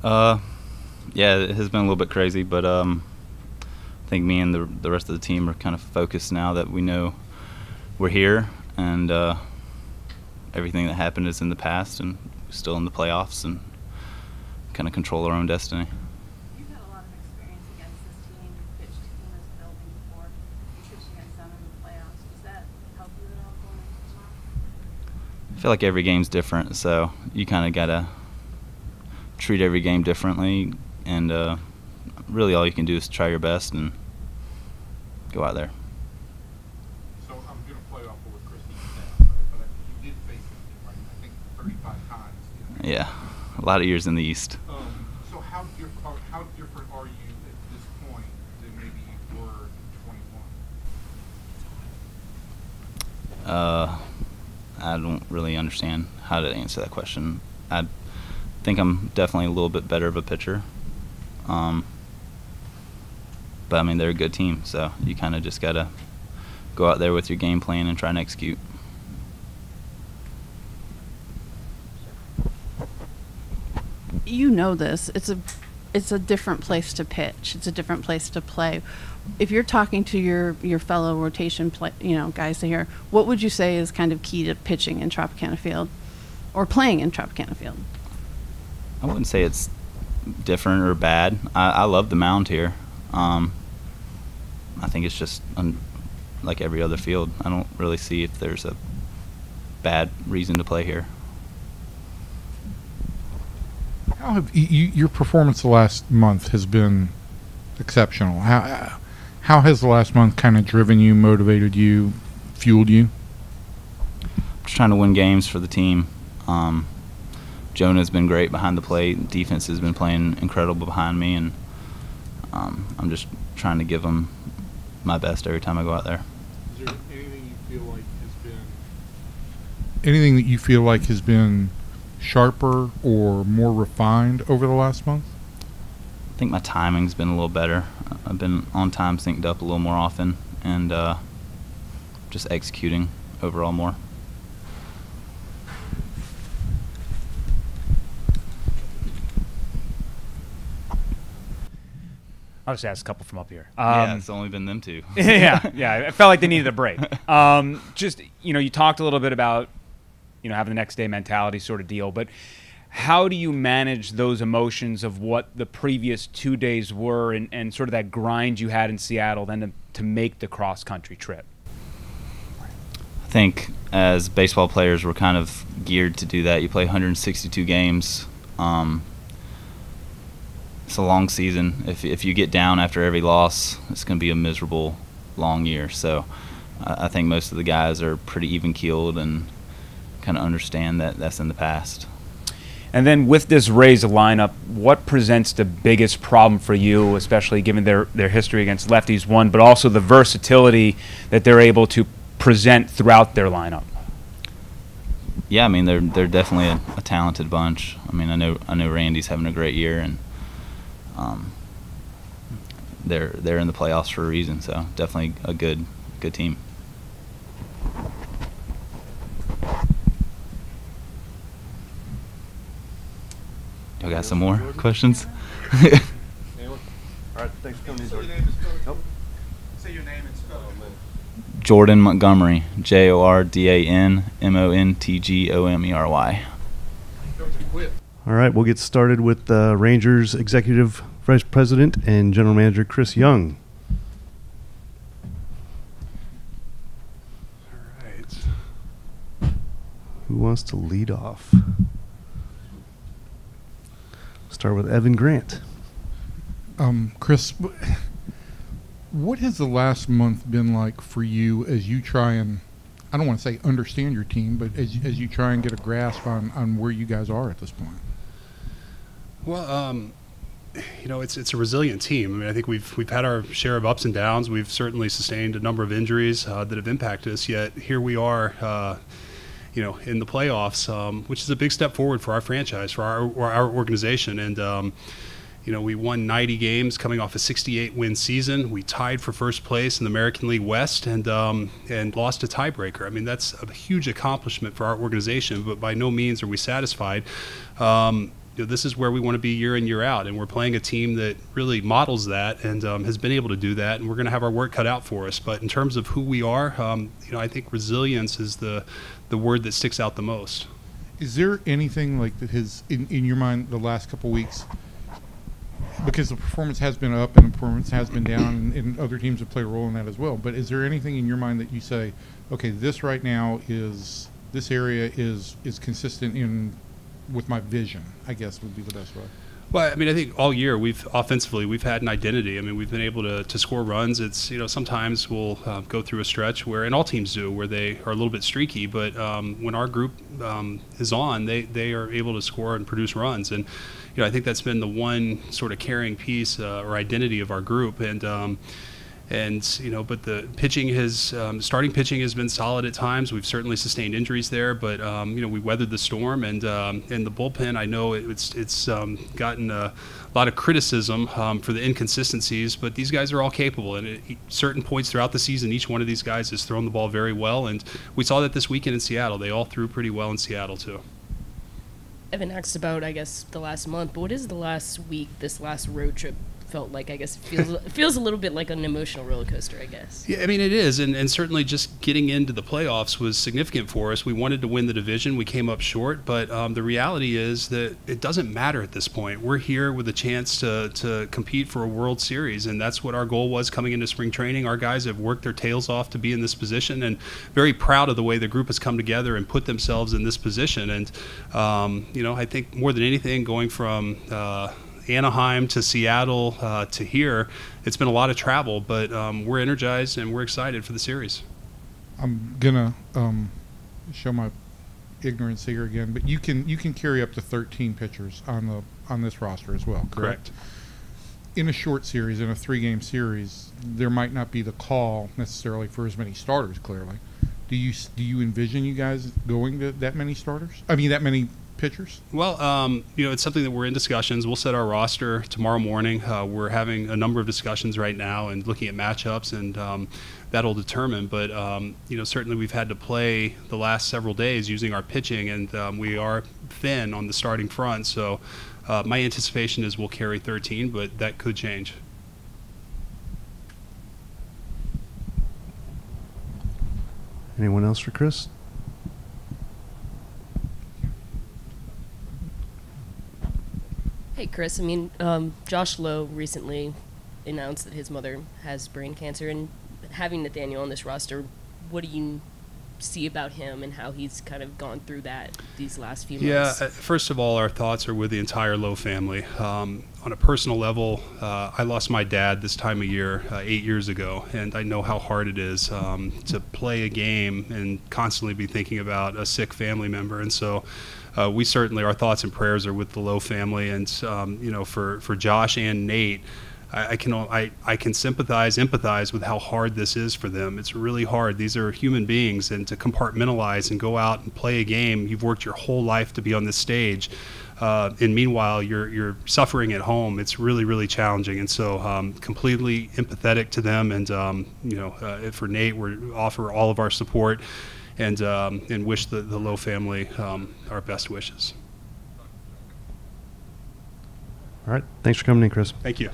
Uh, yeah, it has been a little bit crazy, but I think me and the rest of the team are kind of focused now that we know we're here, and everything that happened is in the past, and we're still in the playoffs, and kind of control our own destiny. You've had a lot of experience against this team. You pitched in this building before. You pitched against them in the playoffs. Does that help you at all going into tomorrow? I feel like every game's different, so you kind of gotta treat every game differently, and really all you can do is try your best and go out there. So I'm going to play off of what Chris said, right? But you did face him, right? I think 35 times. You know? Yeah, a lot of years in the East. So how different are you at this point than maybe you were in 21? I don't really understand how to answer that question. I think I'm definitely a little bit better of a pitcher. But I mean, they're a good team, so you kind of just gotta go out there with your game plan and try and execute. You know this. It's a different place to pitch. It's a different place to play. If you're talking to your fellow rotation guys here, what would you say is kind of key to pitching in Tropicana Field or playing in Tropicana Field? I wouldn't say it's different or bad. I love the mound here. I think it's just like every other field. I don't really see if there's a bad reason to play here. How have your performance the last month has been exceptional? How has the last month kind of driven you, motivated you, fueled you? Just trying to win games for the team. Jonah's been great behind the plate. Defense has been playing incredible behind me, and I'm just trying to give them my best every time I go out there. Is there anything you feel like has been sharper or more refined over the last month? I think my timing's been a little better. I've been on time, synced up a little more often, and just executing overall more. I'll just ask a couple from up here. Yeah, it's only been them two. yeah. I felt like they needed a break. Just, you talked a little bit about, having the next day mentality sort of deal, but how do you manage those emotions of what the previous 2 days were and sort of that grind you had in Seattle then to make the cross-country trip? I think as baseball players, we're kind of geared to do that. You play 162 games. It's a long season. If you get down after every loss, it's going to be a miserable, long year. So I think most of the guys are pretty even-keeled and kind of understand that that's in the past. And then with this Rays lineup, what presents the biggest problem for you, especially given their history against lefties, one, but also the versatility that they're able to present throughout their lineup? Yeah, I mean they're definitely a talented bunch. I mean I know Randy's having a great year, and they're in the playoffs for a reason. So definitely a good team. Y'all got some more questions? All right, thanks for coming in, Jordan. Say your name and spell it. Jordan Montgomery, JORDAN MONTGOMERY. All right, we'll get started with the Rangers Executive Vice President and General Manager Chris Young. All right. Who wants to lead off? Start with Evan Grant. Chris, what has the last month been like for you as you try and, I don't want to say understand your team, but as you try and get a grasp on where you guys are at this point? Well, it's a resilient team. I mean, I think we've had our share of ups and downs. We've certainly sustained a number of injuries that have impacted us. Yet here we are, in the playoffs, which is a big step forward for our franchise, for our organization. And we won 90 games coming off a 68-win season. We tied for first place in the American League West and lost a tiebreaker. I mean, that's a huge accomplishment for our organization, but by no means are we satisfied. this is where we want to be year in, year out. And we're playing a team that really models that and has been able to do that. And we're going to have our work cut out for us. But in terms of who we are, I think resilience is the word that sticks out the most. Is there anything like that has, in your mind, the last couple weeks, because the performance has been up and the performance has been down, and other teams have played a role in that as well, but is there anything in your mind that you say, okay, this right now is, this area is consistent with my vision, I guess would be the best way? Well, I mean, I think all year we've had an identity. I mean, we've been able to score runs. It's, sometimes we'll go through a stretch where, and all teams do, where they are a little bit streaky, but when our group is on, they are able to score and produce runs. And, I think that's been the one sort of carrying piece or identity of our group. And but the pitching starting pitching has been solid at times. We've certainly sustained injuries there, but we weathered the storm. And the bullpen, I know it's gotten a lot of criticism for the inconsistencies, but these guys are all capable. And at certain points throughout the season, each one of these guys has thrown the ball very well. And we saw that this weekend in Seattle. They all threw pretty well in Seattle too. Evan asked about, I guess, the last month, but what is the last week, this last road trip felt like? I guess it feels a little bit like an emotional roller coaster, I guess. Yeah, I mean, it is, and certainly just getting into the playoffs was significant for us. We wanted to win the division. We came up short, but the reality is that it doesn't matter at this point. We're here with a chance to compete for a World Series, and that's what our goal was coming into spring training. Our guys have worked their tails off to be in this position, and very proud of the way the group has come together and put themselves in this position. And, I think more than anything, going from Anaheim to Seattle to here, it's been a lot of travel, but we're energized and we're excited for the series. I'm gonna show my ignorance here again, but you can carry up to 13 pitchers on this roster as well, correct? In a short series, in a 3-game series, there might not be the call necessarily for as many starters. Clearly, do you envision you guys going to that many starters? I mean, that many pitchers? Well, it's something that we're in discussions. We'll set our roster tomorrow morning. We're having a number of discussions right now and looking at matchups, and that'll determine. But certainly we've had to play the last several days using our pitching, and we are thin on the starting front. So my anticipation is we'll carry 13, but that could change. Anyone else for Chris? Hey, Chris, Josh Lowe recently announced that his mother has brain cancer, and having Nathaniel on this roster, what do you see about him and how he's kind of gone through that these last few months? Yeah, first of all, our thoughts are with the entire Lowe family. On a personal level, I lost my dad this time of year 8 years ago, and I know how hard it is to play a game and constantly be thinking about a sick family member. And so we certainly, our thoughts and prayers are with the Lowe family. And, for Josh and Nate, I can empathize with how hard this is for them. It's really hard. These are human beings, and to compartmentalize and go out and play a game, you've worked your whole life to be on this stage. And meanwhile, you're suffering at home. It's really, really challenging. And so completely empathetic to them. And, for Nate, we offer all of our support and wish the Lowe family our best wishes. All right. Thanks for coming in, Chris. Thank you.